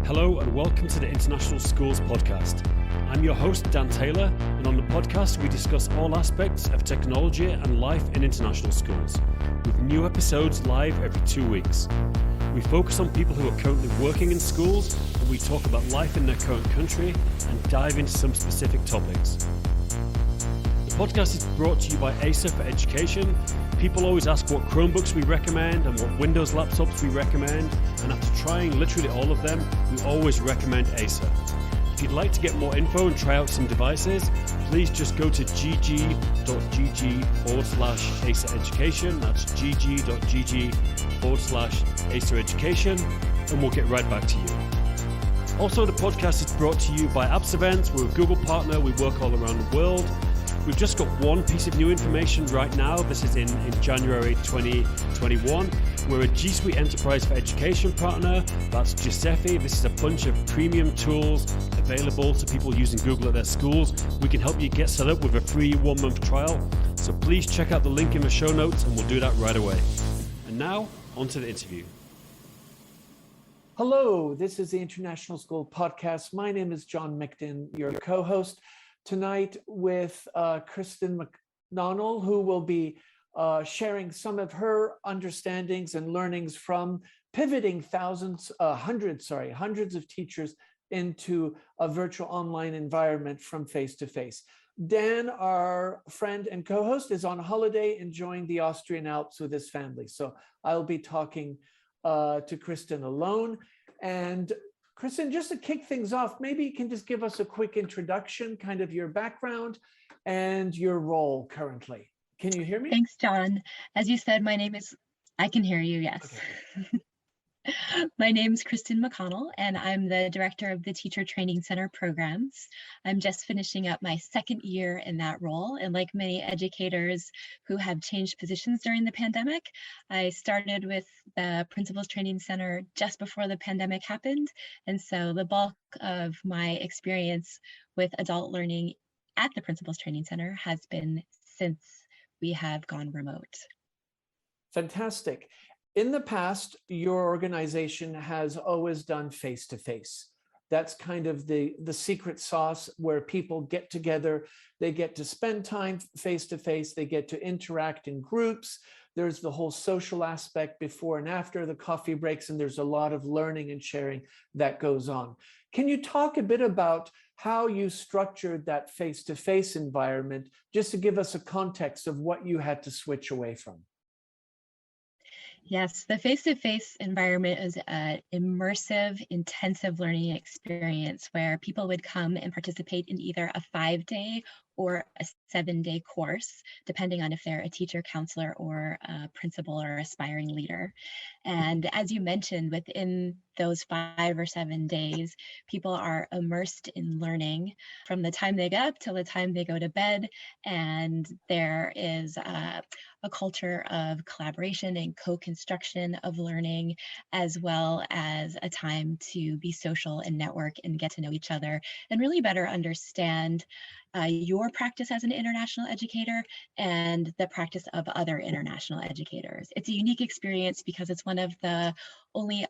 Hello and welcome to the International Schools Podcast. I'm your host, Dan Taylor, and on the podcast we discuss all aspects of technology and life in international schools, with new episodes live every 2 weeks. We focus on people who are currently working in schools, and we talk about life in their current country and dive into some specific topics. The podcast is brought to you by ACER for Education. People always ask what Chromebooks we recommend and what Windows laptops we recommend, and after trying literally all of them, we always recommend ACER. If you'd like to get more info and try out some devices, please just go to gg.gg/ACER Education. That's gg.gg/ACER Education, and we'll get right back to you. Also, the podcast is brought to you by Apps Events. We're a Google partner. We work all around the world. We've just got one piece of new information right now. This is in January 2021. We're a G Suite Enterprise for Education partner. That's Giuseppe. This is a bunch of premium tools available to people using Google at their schools. We can help you get set up with a free 1-month trial. So please check out the link in the show notes and we'll do that right away. And now, on to the interview. Hello, this is the International School Podcast. My name is John Mickton, your co-host. Tonight with Kristen MacConnell, who will be sharing some of her understandings and learnings from pivoting hundreds of teachers into a virtual online environment from face-to-face. Dan, our friend and co-host, is on holiday enjoying the Austrian Alps with his family. So I'll be talking to Kristen alone. And Kristen, just to kick things off, maybe you can just give us a quick introduction, kind of your background and your role currently. Can you hear me? Thanks, John. As you said, I can hear you, yes. Okay. My name is Kristen MacConnell, and I'm the director of the Teacher Training Center programs. I'm just finishing up my second year in that role, and like many educators who have changed positions during the pandemic, I started with the Principals Training Center just before the pandemic happened, and so the bulk of my experience with adult learning at the Principals Training Center has been since we have gone remote. Fantastic. In the past, your organization has always done face-to-face. That's kind of the secret sauce where people get together, they get to spend time face-to-face, they get to interact in groups. There's the whole social aspect before and after the coffee breaks, and there's a lot of learning and sharing that goes on. Can you talk a bit about how you structured that face-to-face environment, just to give us a context of what you had to switch away from? Yes, the face-to-face environment is an immersive, intensive learning experience where people would come and participate in either a 5-day or a 7-day course, depending on if they're a teacher, counselor, or a principal or aspiring leader. And as you mentioned, within those 5 or 7 days, people are immersed in learning from the time they get up till the time they go to bed. And there is a culture of collaboration and co-construction of learning, as well as a time to be social and network and get to know each other and really better understand your practice as an international educator and the practice of other international educators. It's a unique experience because it's one of the only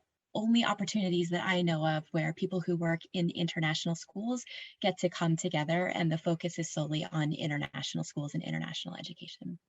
opportunities that I know of where people who work in international schools get to come together, and the focus is solely on international schools and international education.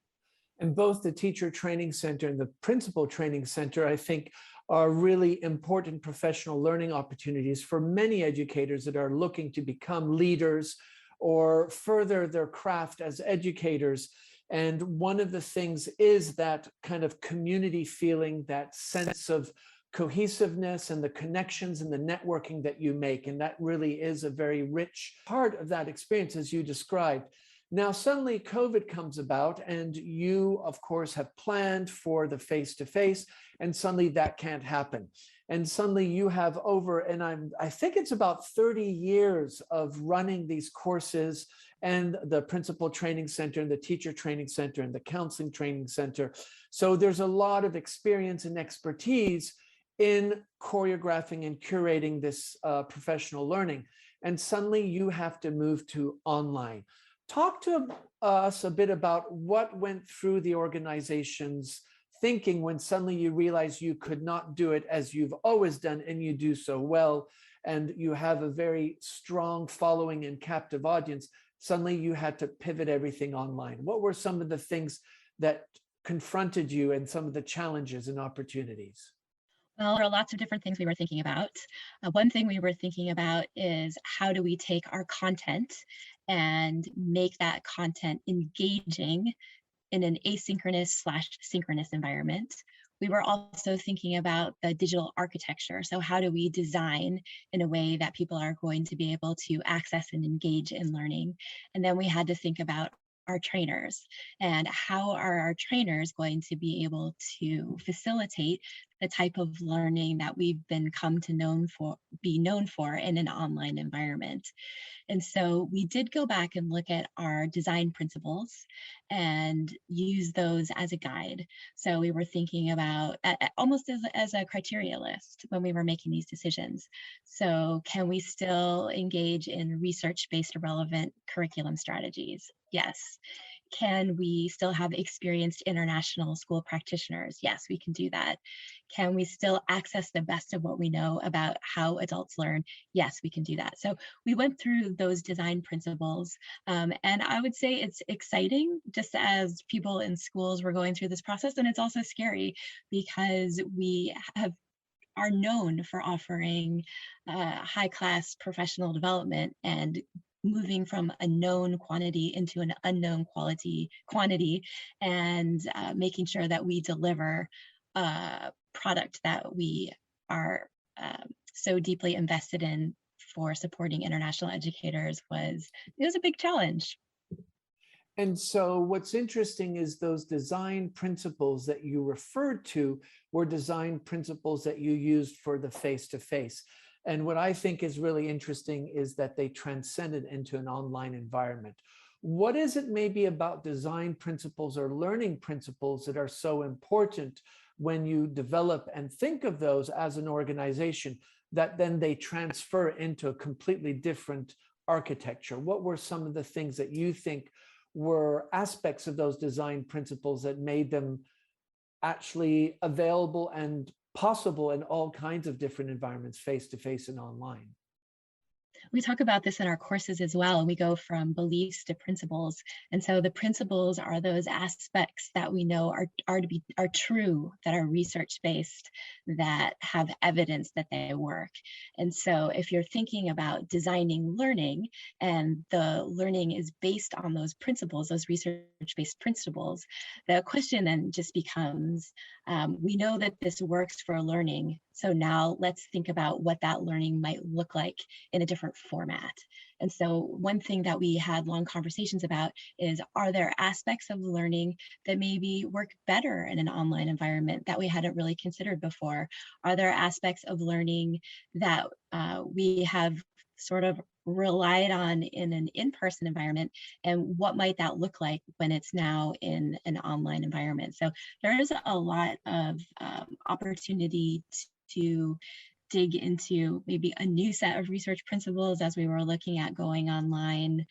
And both the Teacher Training Center and the Principal Training Center, I think, are really important professional learning opportunities for many educators that are looking to become leaders or further their craft as educators. And one of the things is that kind of community feeling, that sense of cohesiveness and the connections and the networking that you make. And that really is a very rich part of that experience, as you described. Now, suddenly COVID comes about and you, of course, have planned for the face-to-face, and suddenly that can't happen. And suddenly you have I think it's about 30 years of running these courses, and the Principal Training Center and the Teacher Training Center and the Counseling Training Center. So there's a lot of experience and expertise in choreographing and curating this professional learning. And suddenly you have to move to online. Talk to us a bit about what went through the organization's thinking when suddenly you realize you could not do it as you've always done and you do so well, and you have a very strong following and captive audience, suddenly you had to pivot everything online? What were some of the things that confronted you and some of the challenges and opportunities? Well, there are lots of different things we were thinking about. One thing we were thinking about is how do we take our content and make that content engaging in an asynchronous/synchronous environment. We were also thinking about the digital architecture. So how do we design in a way that people are going to be able to access and engage in learning? And then we had to think about our trainers and how are our trainers going to be able to facilitate the type of learning that we've been come to be known for in an online environment. And so we did go back and look at our design principles and use those as a guide. So we were thinking about almost as a criteria list when we were making these decisions. So can we still engage in research-based relevant curriculum strategies? Yes. Can we still have experienced international school practitioners? Yes, we can do that. Can we still access the best of what we know about how adults learn? Yes, we can do that. So we went through those design principles. And I would say it's exciting just as people in schools were going through this process. And it's also scary because we are known for offering high-class professional development and moving from a known quantity into an unknown quantity and making sure that we deliver a product that we are so deeply invested in for supporting international educators was a big challenge. And so what's interesting is those design principles that you referred to were design principles that you used for the face-to-face. And what I think is really interesting is that they transcended into an online environment. What is it maybe about design principles or learning principles that are so important when you develop and think of those as an organization that then they transfer into a completely different architecture? What were some of the things that you think were aspects of those design principles that made them actually available and possible in all kinds of different environments, face-to-face and online? We talk about this in our courses as well, and we go from beliefs to principles. And so the principles are those aspects that we know are true, that are research-based, that have evidence that they work. And so if you're thinking about designing learning and the learning is based on those principles, those research-based principles, the question then just becomes, we know that this works for learning. So now let's think about what that learning might look like in a different format. And so one thing that we had long conversations about is, are there aspects of learning that maybe work better in an online environment that we hadn't really considered before? Are there aspects of learning that we have sort of relied on in an in-person environment, and what might that look like when it's now in an online environment? So there is a lot of opportunity to dig into maybe a new set of research principles as we were looking at going online.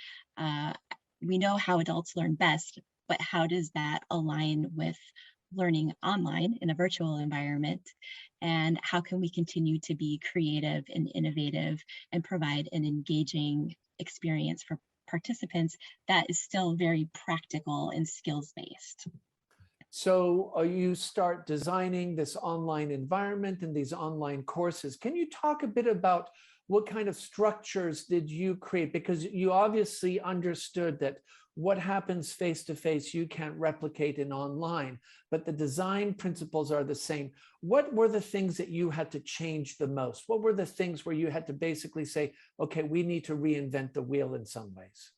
We know how adults learn best, but how does that align with learning online in a virtual environment? And how can we continue to be creative and innovative and provide an engaging experience for participants that is still very practical and skills-based? So you start designing this online environment and these online courses. Can you talk a bit about what kind of structures did you create? Because you obviously understood that what happens face-to-face you can't replicate in online, but the design principles are the same. What were the things that you had to change the most? What were the things where you had to basically say, okay, we need to reinvent the wheel in some ways?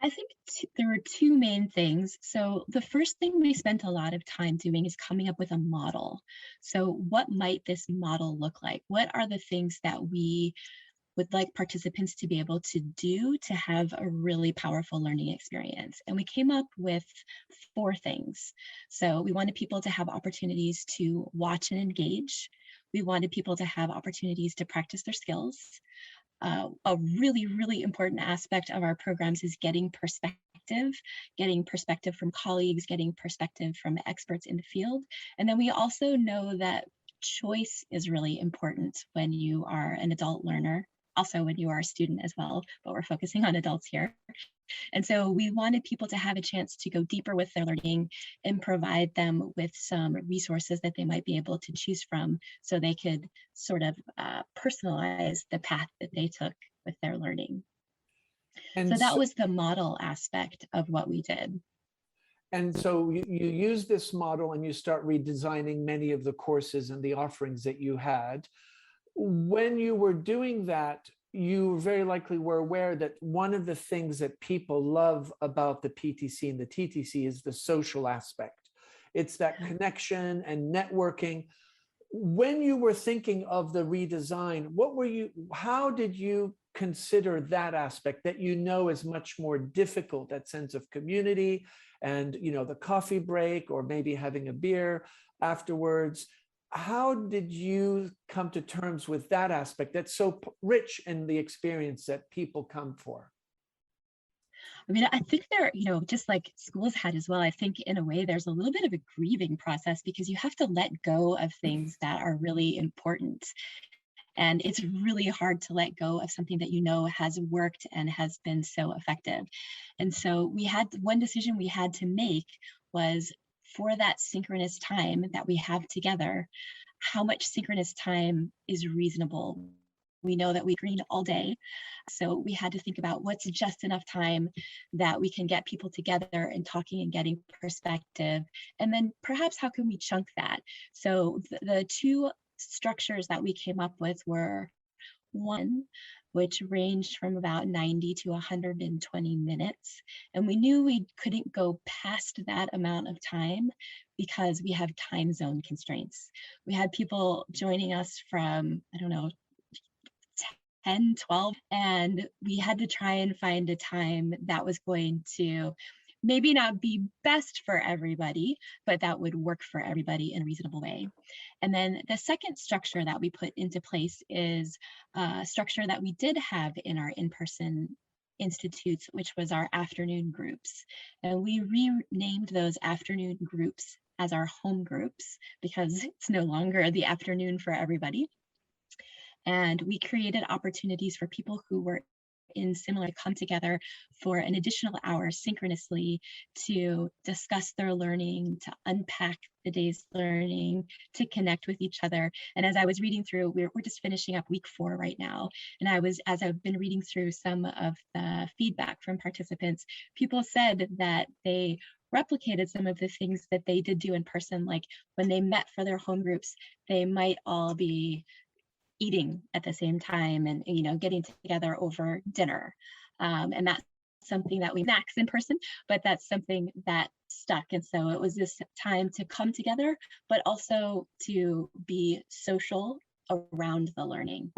I think there were two main things. So the first thing we spent a lot of time doing is coming up with a model. So what might this model look like? What are the things that we would like participants to be able to do to have a really powerful learning experience? And we came up with 4 things. So we wanted people to have opportunities to watch and engage. We wanted people to have opportunities to practice their skills. A really, really important aspect of our programs is getting perspective perspective, getting perspective from colleagues, getting perspective from experts in the field. And then we also know that choice is really important when you are an adult learner, also when you are a student as well, but we're focusing on adults here. And so we wanted people to have a chance to go deeper with their learning and provide them with some resources that they might be able to choose from so they could sort of personalize the path that they took with their learning. And so that was the model aspect of what we did. And so you use this model and you start redesigning many of the courses and the offerings that you had. When you were doing that, you very likely were aware that one of the things that people love about the PTC and the TTC is the social aspect. It's that connection and networking. When you were thinking of the redesign, how did you consider that aspect that is much more difficult, that sense of community and the coffee break or maybe having a beer afterwards? How did you come to terms with that aspect that's so rich in the experience that people come for? I mean, I think there, just like schools had as well, I think in a way there's a little bit of a grieving process because you have to let go of things that are really important. And it's really hard to let go of something that has worked and has been so effective. And so one decision we had to make was, for that synchronous time that we have together, how much synchronous time is reasonable? We know that we screen all day. So we had to think about what's just enough time that we can get people together and talking and getting perspective. And then perhaps how can we chunk that? So the two structures that we came up with were one, which ranged from about 90 to 120 minutes. And we knew we couldn't go past that amount of time because we have time zone constraints. We had people joining us from, 10, 12, and we had to try and find a time that was going to maybe not be best for everybody, but that would work for everybody in a reasonable way. And then the second structure that we put into place is a structure that we did have in our in-person institutes, which was our afternoon groups. And we renamed those afternoon groups as our home groups because it's no longer the afternoon for everybody. And we created opportunities for people who were in similar come together for an additional hour synchronously to discuss their learning, to unpack the day's learning, to connect with each other. And as I was reading through, we're just finishing up week 4 right now. And as I've been reading through some of the feedback from participants, people said that they replicated some of the things that they did do in person, like when they met for their home groups, they might all be eating at the same time and getting together over dinner, and that's something that we snacks in person, but that's something that stuck. And so it was this time to come together, but also to be social around the learning.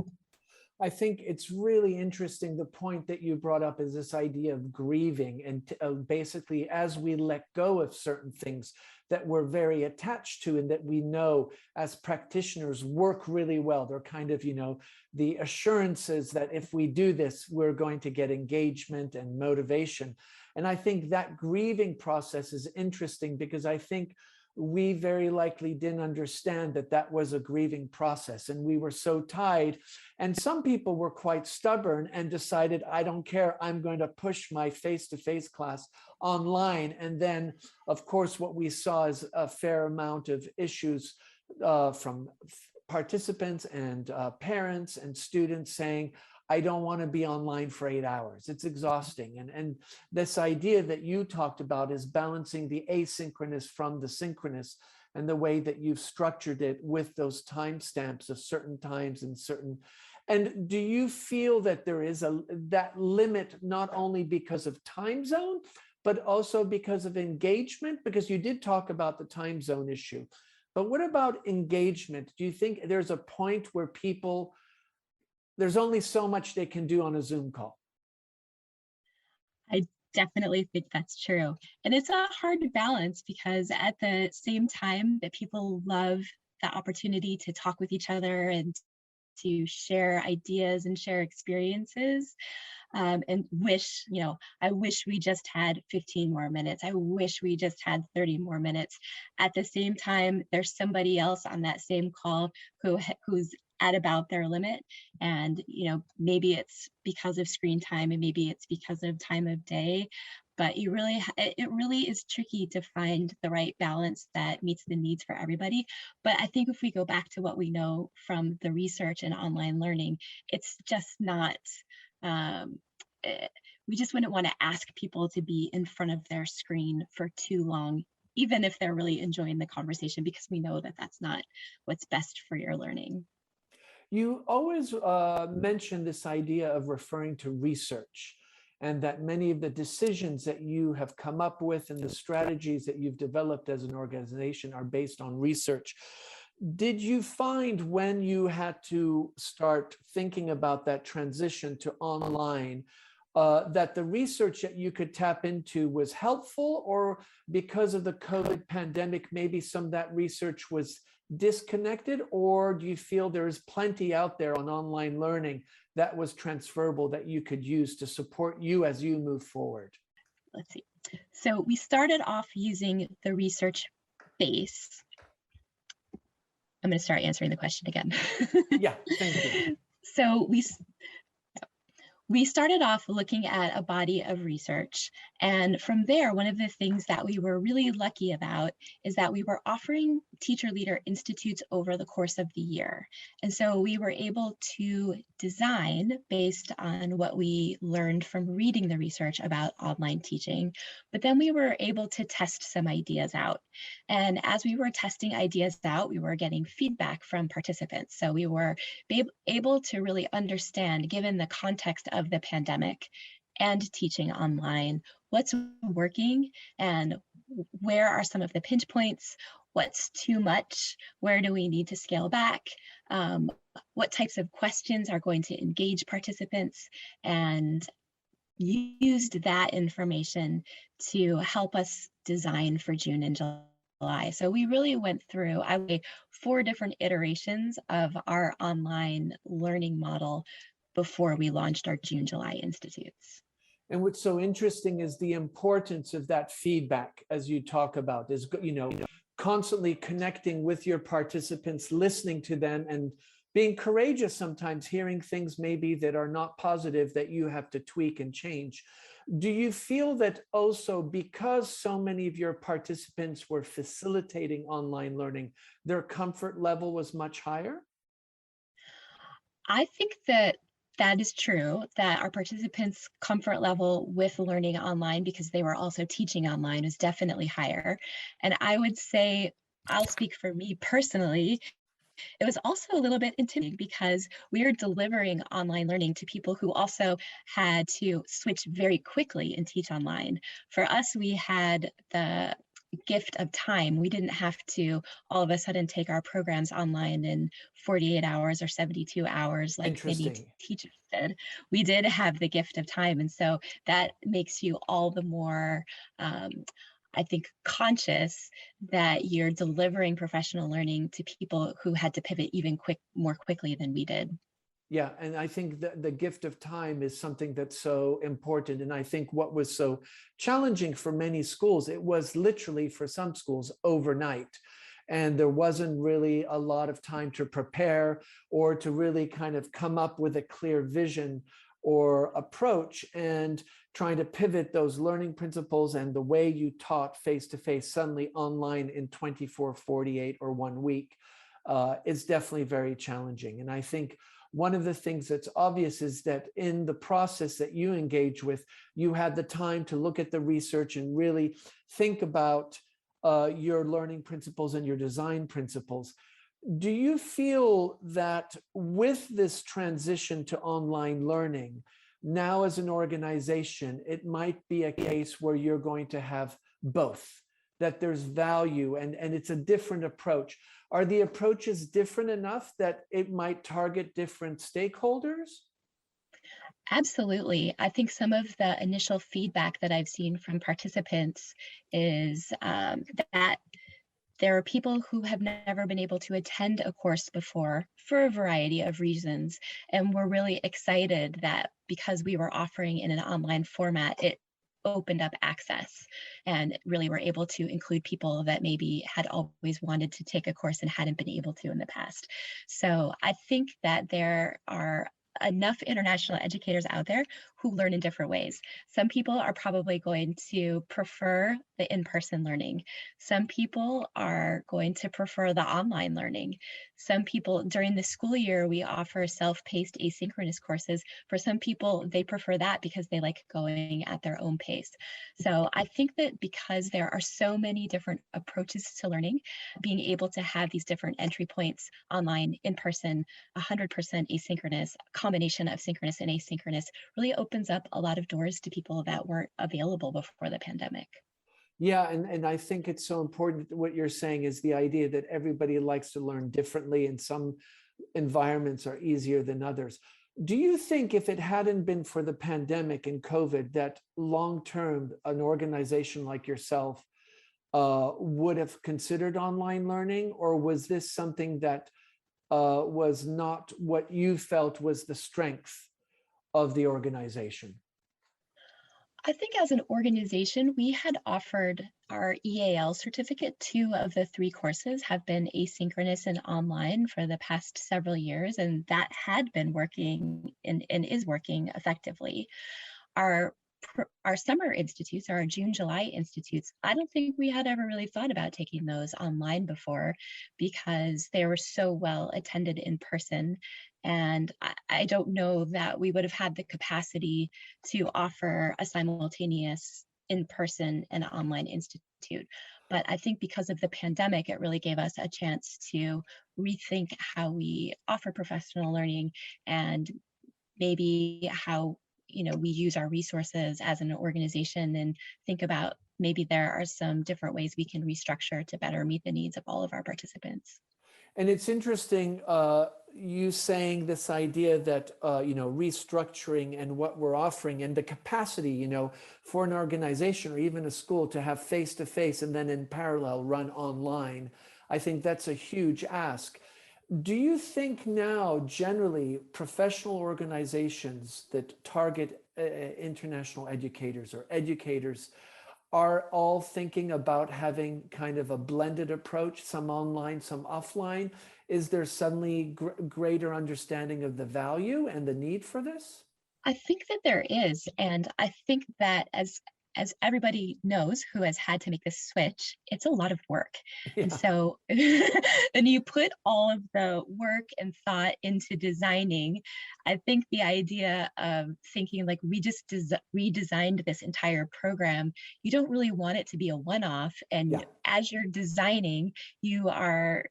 I think it's really interesting. The point that you brought up is this idea of grieving, and basically as we let go of certain things that we're very attached to and that we know as practitioners work really well. They're kind of, the assurances that if we do this, we're going to get engagement and motivation. And I think that grieving process is interesting because I think we very likely didn't understand that that was a grieving process, and we were so tied. And some people were quite stubborn and decided, I don't care, I'm going to push my face-to-face class online. And then, of course, what we saw is a fair amount of issues from participants and parents and students saying, I don't want to be online for 8 hours. It's exhausting. And this idea that you talked about is balancing the asynchronous from the synchronous, and the way that you've structured it with those timestamps of certain times and certain. And do you feel that there is that limit, not only because of time zone, but also because of engagement? Because you did talk about the time zone issue, but what about engagement? Do you think there's a point where there's only so much they can do on a Zoom call? I definitely think that's true. And it's a hard balance because at the same time that people love the opportunity to talk with each other and to share ideas and share experiences. And wish, I wish we just had 15 more minutes. I wish we just had 30 more minutes. At the same time, there's somebody else on that same call who's at about their limit. And, maybe it's because of screen time and maybe it's because of time of day. But it really is tricky to find the right balance that meets the needs for everybody. But I think if we go back to what we know from the research and online learning, it's just not, we just wouldn't want to ask people to be in front of their screen for too long, even if they're really enjoying the conversation, because we know that that's not what's best for your learning. You always mention this idea of referring to research, and that many of the decisions that you have come up with and the strategies that you've developed as an organization are based on research. Did you find when you had to start thinking about that transition to online that the research that you could tap into was helpful, or because of the COVID pandemic, maybe some of that research was disconnected? Or do you feel there is plenty out there on online learning that was transferable that you could use to support you as you move forward? Let's see. So we started off using the research base. I'm going to start answering the question again. Yeah, thank you. So we started off looking at a body of research. And from there, one of the things that we were really lucky about is that we were offering teacher leader institutes over the course of the year. And so we were able to design based on what we learned from reading the research about online teaching. But then we were able to test some ideas out. And as we were testing ideas out, we were getting feedback from participants. So we were able to really understand, given the context of the pandemic and teaching online, what's working and where are some of the pinch points, what's too much, where do we need to scale back, what types of questions are going to engage participants, and used that information to help us design for June and July. So we really went through, I would say, 4 different iterations of our online learning model before we launched our June, July institutes. And what's so interesting is the importance of that feedback, as you talk about, is, constantly connecting with your participants, listening to them, and being courageous sometimes, hearing things maybe that are not positive that you have to tweak and change. Do you feel that also because so many of your participants were facilitating online learning, their comfort level was much higher? I think that is true, that our participants' comfort level with learning online, because they were also teaching online, is definitely higher. And I would say, I'll speak for me personally, it was also a little bit intimidating because we are delivering online learning to people who also had to switch very quickly and teach online. For us, we had the gift of time. We didn't have to all of a sudden take our programs online in 48 hours or 72 hours like many teachers did. We did have the gift of time. And so that makes you all the more I think, conscious that you're delivering professional learning to people who had to pivot even more quickly than we did. Yeah, and I think that the gift of time is something that's so important. And I think what was so challenging for many schools, it was literally for some schools overnight. And there wasn't really a lot of time to prepare or to really kind of come up with a clear vision or approach, and trying to pivot those learning principles and the way you taught face-to-face suddenly online in 24, 48, or 1 week is definitely very challenging. And I think one of the things that's obvious is that in the process that you engage with, you had the time to look at the research and really think about your learning principles and your design principles. Do you feel that with this transition to online learning, now as an organization, it might be a case where you're going to have both, that there's value and it's a different approach? Are the approaches different enough that it might target different stakeholders? Absolutely. I think some of the initial feedback that I've seen from participants is that there are people who have never been able to attend a course before for a variety of reasons. And we're really excited that because we were offering in an online format, it opened up access and really were able to include people that maybe had always wanted to take a course and hadn't been able to in the past. So I think that there are enough international educators out there who learn in different ways. Some people are probably going to prefer the in-person learning. Some people are going to prefer the online learning. Some people, during the school year, we offer self-paced asynchronous courses. For some people, they prefer that because they like going at their own pace. So I think that because there are so many different approaches to learning, being able to have these different entry points, online, in person, 100% asynchronous, combination of synchronous and asynchronous, really opens up a lot of doors to people that weren't available before the pandemic. Yeah, and I think it's so important. What you're saying is the idea that everybody likes to learn differently, and some environments are easier than others. Do you think if it hadn't been for the pandemic and COVID, that long term, an organization like yourself would have considered online learning, or was this something that was not what you felt was the strength of the organization? I think as an organization, we had offered our EAL certificate. 2 of the 3 courses have been asynchronous and online for the past several years, and that had been working and is working effectively. Our our summer institutes, our June, July institutes, I don't think we had ever really thought about taking those online before because they were so well attended in person. And I don't know that we would have had the capacity to offer a simultaneous in-person and online institute. But I think because of the pandemic, it really gave us a chance to rethink how we offer professional learning and maybe how we use our resources as an organization and think about maybe there are some different ways we can restructure to better meet the needs of all of our participants. And it's interesting, you saying this idea that, restructuring and what we're offering and the capacity, for an organization or even a school to have face-to-face and then in parallel run online. I think that's a huge ask. Do you think now, generally, professional organizations that target international educators or educators are all thinking about having kind of a blended approach, some online, some offline? Is there suddenly greater understanding of the value and the need for this? I think that there is, and I think that as everybody knows who has had to make this switch, it's a lot of work. And Yeah. so when you put all of the work and thought into designing, I think the idea of thinking like we just redesigned this entire program, you don't really want it to be a one-off. And Yeah. as you're designing, you're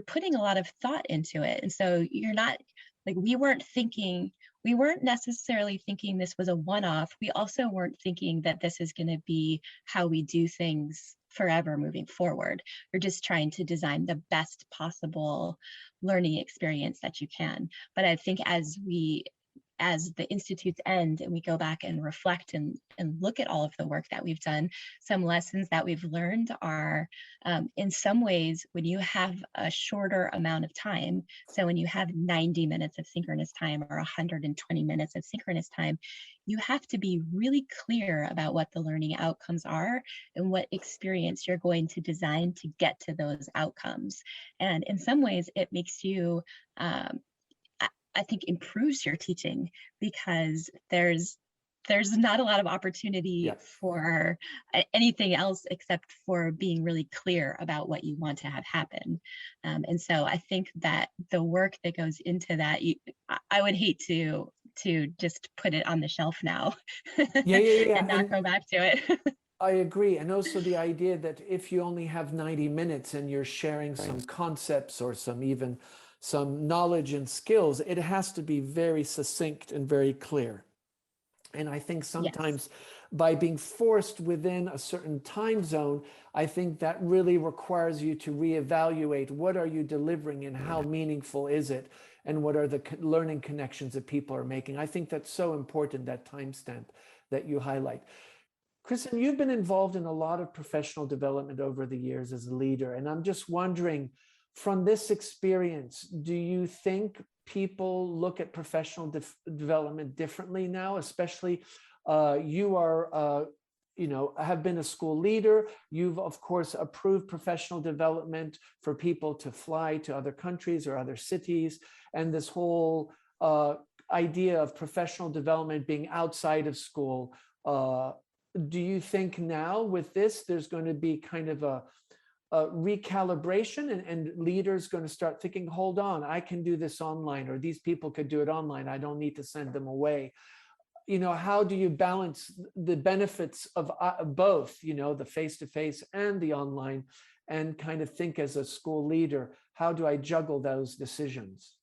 putting a lot of thought into it. And so you're not like we weren't necessarily thinking this was a one-off. We also weren't thinking that this is going to be how we do things forever moving forward. We're just trying to design the best possible learning experience that you can. But I think as the institutes end and we go back and reflect and look at all of the work that we've done, some lessons that we've learned are in some ways when you have a shorter amount of time, so when you have 90 minutes of synchronous time or 120 minutes of synchronous time, you have to be really clear about what the learning outcomes are and what experience you're going to design to get to those outcomes. And in some ways, it makes you I think improves your teaching because there's not a lot of opportunity for anything else except for being really clear about what you want to have happen. And so I think that the work that goes into that, I would hate to just put it on the shelf now Yeah. and not go back to it. I agree. And also the idea that if you only have 90 minutes and you're sharing some concepts or some knowledge and skills, it has to be very succinct and very clear. And I think sometimes by being forced within a certain time zone, I think that really requires you to reevaluate what are you delivering and how meaningful is it and what are the learning connections that people are making. I think that's so important, that timestamp that you highlight. Kristen, you've been involved in a lot of professional development over the years as a leader, and I'm just wondering, from this experience, do you think people look at professional development differently now? Especially, you are, have been a school leader. You've, of course, approved professional development for people to fly to other countries or other cities, and this whole idea of professional development being outside of school. Do you think now with this, there's going to be kind of a recalibration and leaders going to start thinking, hold on, I can do this online, or these people could do it online. I don't need to send them away. How do you balance the benefits of both, the face-to-face and the online, and kind of think as a school leader, how do I juggle those decisions?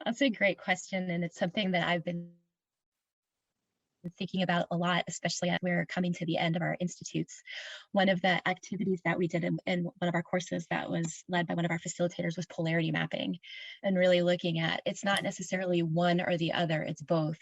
That's a great question. And it's something that I've been thinking about a lot, especially as we're coming to the end of our institutes. One of the activities that we did in one of our courses that was led by one of our facilitators was polarity mapping, and really looking at, it's not necessarily one or the other, it's both.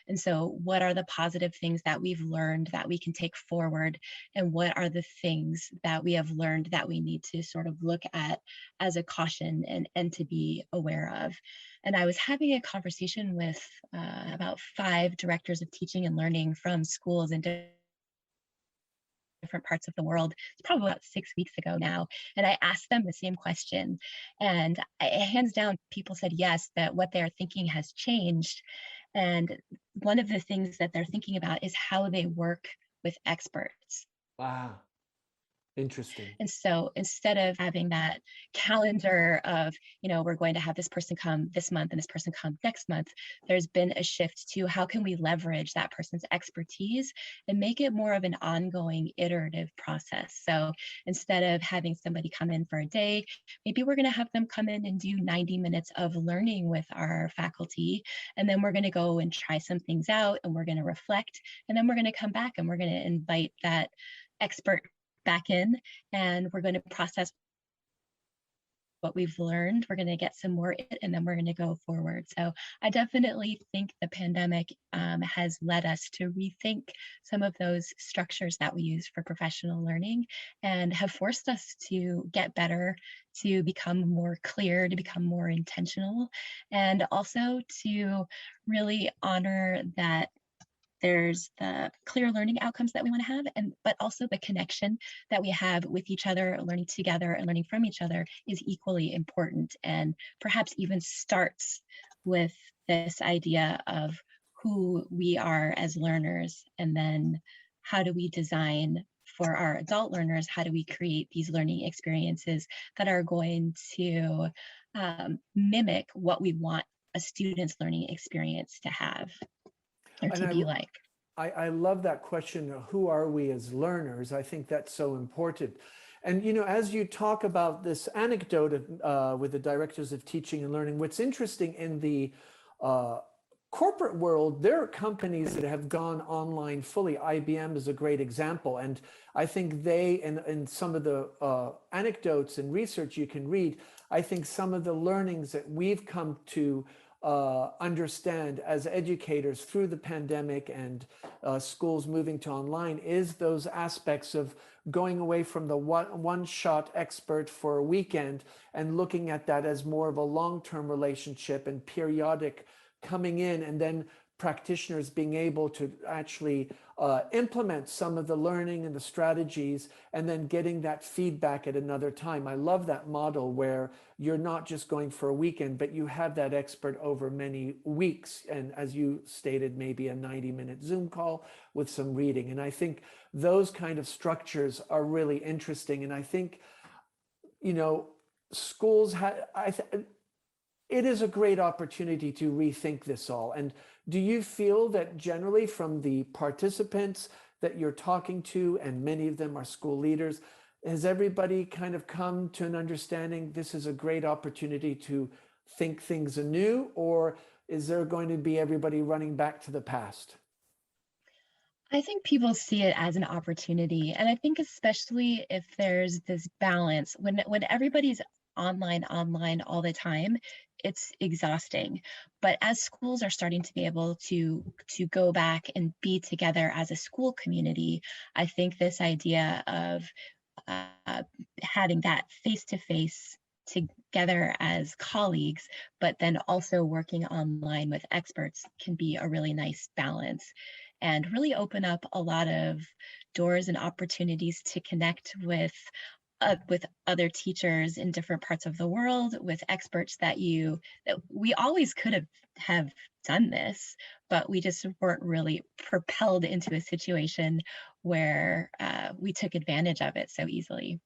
And so what are the positive things that we've learned that we can take forward, and what are the things that we have learned that we need to sort of look at as a caution and to be aware of. And I was having a conversation with about 5 directors of teaching and learning from schools in different parts of the world. It's probably about 6 weeks ago now. And I asked them the same question. And hands down, people said yes, that what they're thinking has changed. And one of the things that they're thinking about is how they work with experts. Wow. Interesting. And so instead of having that calendar of, we're going to have this person come this month and this person come next month, there's been a shift to how can we leverage that person's expertise and make it more of an ongoing iterative process. So instead of having somebody come in for a day, maybe we're going to have them come in and do 90 minutes of learning with our faculty. And then we're going to go and try some things out, and we're going to reflect. And then we're going to come back and we're going to invite that expert back in, and we're going to process what we've learned. We're going to get some more, and then we're going to go forward. So I definitely think the pandemic has led us to rethink some of those structures that we use for professional learning, and have forced us to get better, to become more clear, to become more intentional, and also to really honor that there's the clear learning outcomes that we want to have, but also the connection that we have with each other, learning together and learning from each other is equally important, and perhaps even starts with this idea of who we are as learners, and then how do we design for our adult learners, how do we create these learning experiences that are going to mimic what we want a student's learning experience to have. Or to be like. I love that question, who are we as learners? I think that's so important. And, as you talk about this anecdote with the directors of teaching and learning, what's interesting in the corporate world, there are companies that have gone online fully. IBM is a great example. And I think they, and some of the anecdotes and research you can read, I think some of the learnings that we've come to understand as educators through the pandemic and schools moving to online is those aspects of going away from the one-shot expert for a weekend and looking at that as more of a long-term relationship and periodic coming in, and then practitioners being able to actually implement some of the learning and the strategies, and then getting that feedback at another time. I love that model where you're not just going for a weekend, but you have that expert over many weeks. And as you stated, maybe a 90-minute Zoom call with some reading. And I think those kind of structures are really interesting. And I think, schools it is a great opportunity to rethink this all. And do you feel that generally from the participants that you're talking to, and many of them are school leaders, has everybody kind of come to an understanding this is a great opportunity to think things anew, or is there going to be everybody running back to the past? I think people see it as an opportunity. And I think especially if there's this balance, when everybody's online all the time, it's exhausting. But as schools are starting to be able to go back and be together as a school community, I think this idea of having that face-to-face together as colleagues, but then also working online with experts can be a really nice balance and really open up a lot of doors and opportunities to connect with other teachers in different parts of the world, with experts that we always could have done this, but we just weren't really propelled into a situation where we took advantage of it so easily.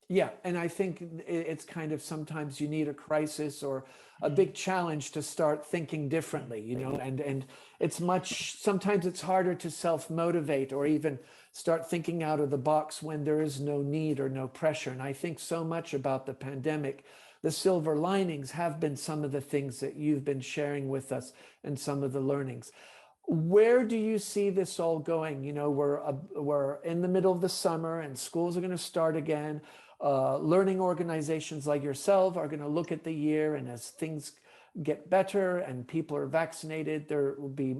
Yeah, and I think it's kind of sometimes you need a crisis or a big challenge to start thinking differently, and sometimes it's harder to self-motivate or even start thinking out of the box when there is no need or no pressure. And I think so much about the pandemic, the silver linings have been some of the things that you've been sharing with us and some of the learnings. Where do you see this all going? We're in the middle of the summer and schools are going to start again. Learning organizations like yourself are going to look at the year, and as things get better and people are vaccinated, there will be,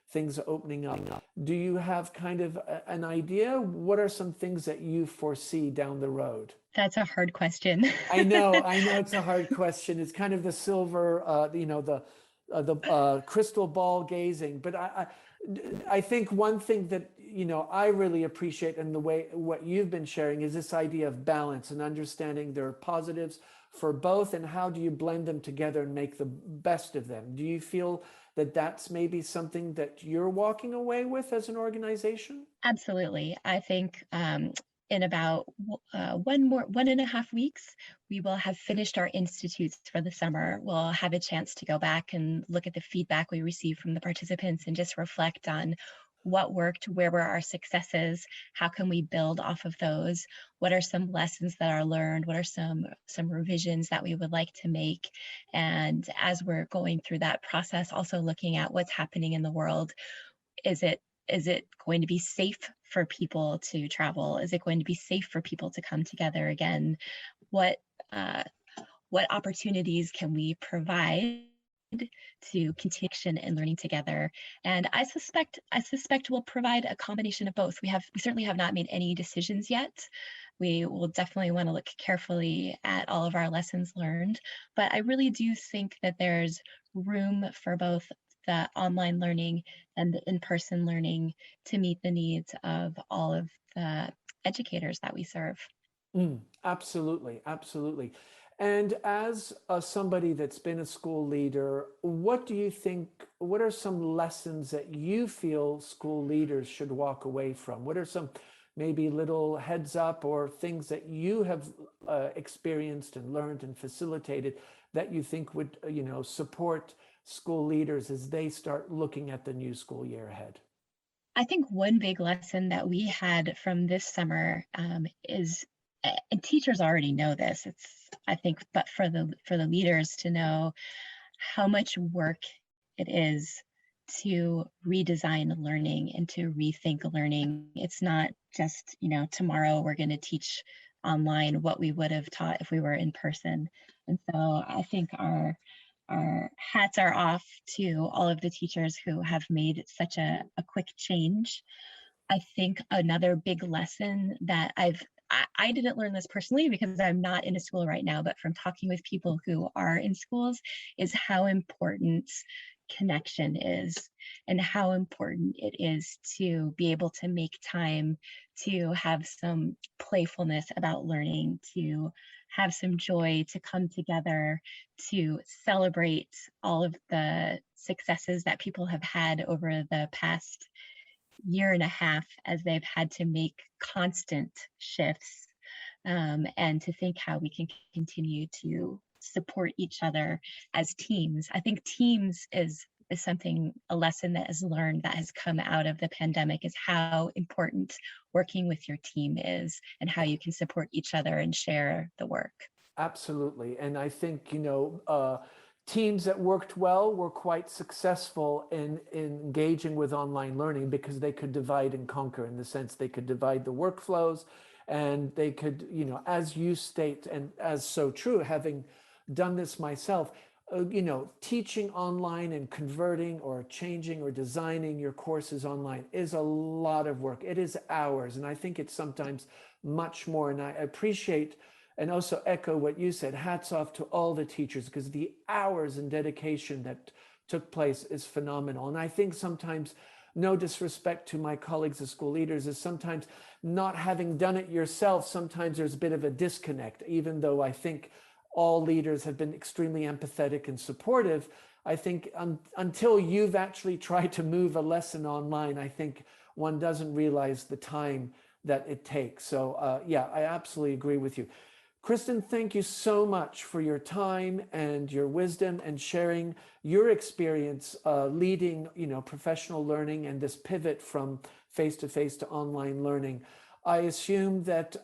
things opening up. Do you have kind of an idea? What are some things that you foresee down the road? That's a hard question. I know it's a hard question. It's kind of the silver, the crystal ball gazing. But I think one thing that I really appreciate in the way what you've been sharing is this idea of balance and understanding there are positives for both, and how do you blend them together and make the best of them? Do you feel that that's maybe something that you're walking away with as an organization? Absolutely. I think in about 1.5 weeks, we will have finished our institutes for the summer. We'll have a chance to go back and look at the feedback we received from the participants and just reflect on what worked, where were our successes, how can we build off of those, what are some lessons that are learned, what are some revisions that we would like to make. And as we're going through that process, also looking at what's happening in the world. Is it going to be safe for people to travel? Is it going to be safe for people to come together again? What opportunities can we provide to continue and learning together? And I suspect we'll provide a combination of both. We certainly have not made any decisions yet. We will definitely want to look carefully at all of our lessons learned, but I really do think that there's room for both the online learning and the in-person learning to meet the needs of all of the educators that we serve. Absolutely. And as somebody that's been a school leader, what do you think, what are some lessons that you feel school leaders should walk away from? What are some maybe little heads up or things that you have experienced and learned and facilitated that you think would, support school leaders as they start looking at the new school year ahead? I think one big lesson that we had from this summer is, and teachers already know this, I think, but for the leaders to know how much work it is to redesign learning and to rethink learning. It's not just, tomorrow we're going to teach online what we would have taught if we were in person. And so I think our hats are off to all of the teachers who have made such a quick change. I think another big lesson that I didn't learn this personally because I'm not in a school right now, but from talking with people who are in schools, is how important connection is and how important it is to be able to make time to have some playfulness about learning, to have some joy, to come together, to celebrate all of the successes that people have had over the past year and a half as they've had to make constant shifts, and to think how we can continue to support each other as teams. I think teams is something, a lesson that is learned, that has come out of the pandemic, is how important working with your team is and how you can support each other and share the work. Absolutely. And I think, teams that worked well were quite successful in engaging with online learning because they could divide and conquer, in the sense they could divide the workflows and they could, as you state, and as so true, having done this myself, teaching online and converting or changing or designing your courses online is a lot of work. It is hours, and I think it's sometimes much more. And I appreciate and also echo what you said. Hats off to all the teachers, because the hours and dedication that took place is phenomenal. And I think sometimes, no disrespect to my colleagues as school leaders, is sometimes not having done it yourself, sometimes there's a bit of a disconnect, even though I think all leaders have been extremely empathetic and supportive. I think until you've actually tried to move a lesson online, I think one doesn't realize the time that it takes. So yeah, I absolutely agree with you. Kristen, thank you so much for your time and your wisdom and sharing your experience leading, professional learning and this pivot from face-to-face to online learning. I assume that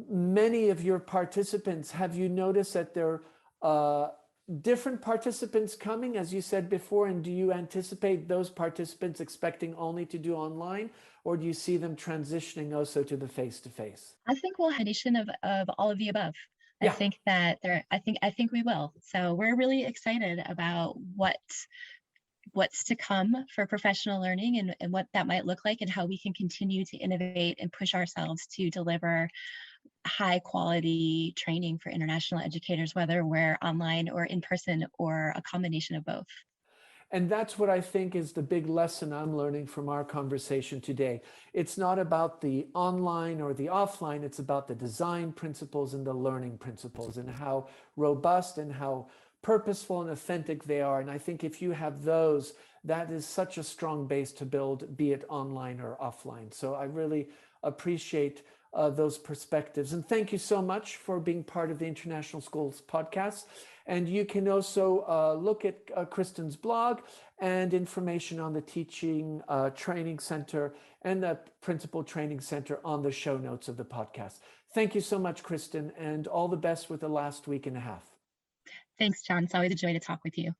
many of your participants, have you noticed that there are different participants coming, as you said before, and do you anticipate those participants expecting only to do online, or do you see them transitioning also to the face-to-face? I think we'll have a combination of all of the above. I Yeah. think that I think we will. So we're really excited about what's to come for professional learning and what that might look like and how we can continue to innovate and push ourselves to deliver high quality training for international educators, whether we're online or in person or a combination of both. And that's what I think is the big lesson I'm learning from our conversation today. It's not about the online or the offline, it's about the design principles and the learning principles and how robust and how purposeful and authentic they are. And I think if you have those, that is such a strong base to build, be it online or offline. So I really appreciate those perspectives. And thank you so much for being part of the International Schools podcast. And you can also look at Kristen's blog and information on the Teaching Training Center and the Principal Training Center on the show notes of the podcast. Thank you so much, Kristen, and all the best with the last week and a half. Thanks, John. It's always a joy to talk with you.